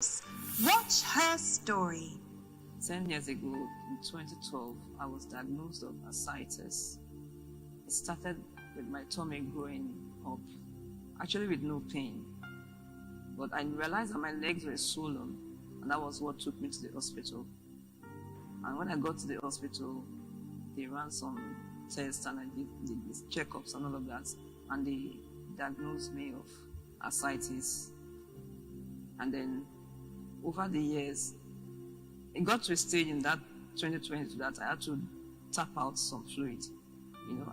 Watch her story. 10 years ago, in 2012, I was diagnosed with ascites. It started with my tummy growing up, actually with no pain. But I realized that my legs were swollen, and that was what took me to the hospital. And when I got to the hospital, they ran some tests and I did these checkups and all of that, and they diagnosed me of ascites. And then over the years, it got to a stage in that 2020 that I had to tap out some fluid,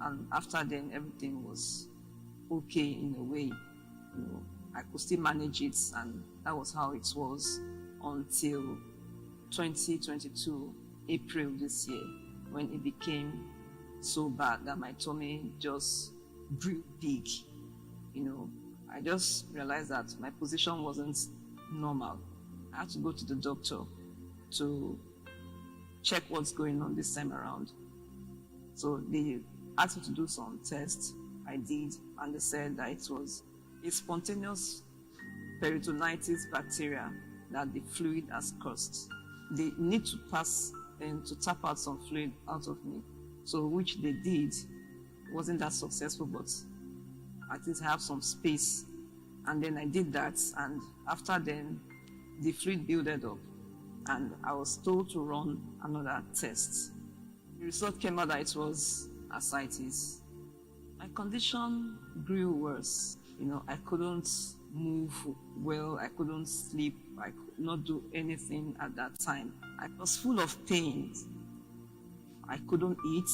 and after then everything was okay in a way. I could still manage it, and that was how it was until 2022, April this year, when it became so bad that my tummy just grew big. I just realized that my position wasn't normal. I had to go to the doctor to check what's going on this time around. So they asked me to do some tests. I did, and they said that it was a spontaneous peritonitis bacteria that the fluid has caused. They need to pass and to tap out some fluid out of me. So which they did. Wasn't that successful, but at least I have some space. And then I did that, and after then, the fluid builded up, and I was told to run another test. The result came out that it was ascites. My condition grew worse. I couldn't move well, I couldn't sleep, I could not do anything at that time. I was full of pain. I couldn't eat.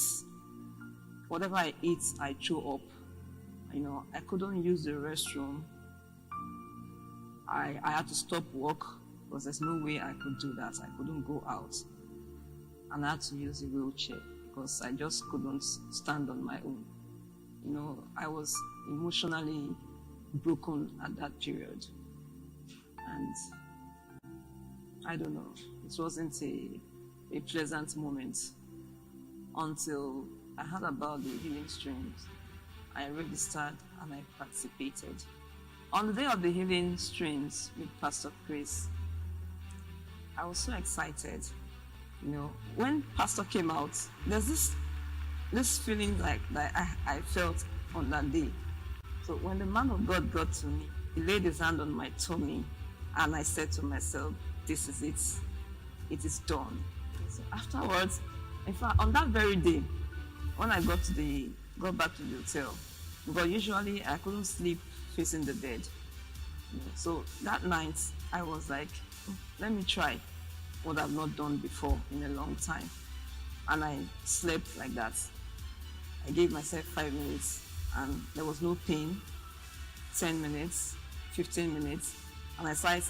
Whatever I eat, I chew up. I couldn't use the restroom. I had to stop work because there's no way I could do that. I couldn't go out. And I had to use a wheelchair because I just couldn't stand on my own. I was emotionally broken at that period. And I don't know, it wasn't a pleasant moment until I heard about the healing streams. I registered and I participated. On the day of the healing streams with Pastor Chris, I was so excited. When Pastor came out, there's this feeling like that I felt on that day. So when the man of God got to me, he laid his hand on my tummy, and I said to myself, this is it. It is done. So afterwards, in fact, on that very day, when I got back to the hotel, because usually I couldn't sleep facing the bed. So that night, I was like, let me try what I've not done before in a long time. And I slept like that. I gave myself 5 minutes, and there was no pain. 10 minutes, 15 minutes, and I started saying,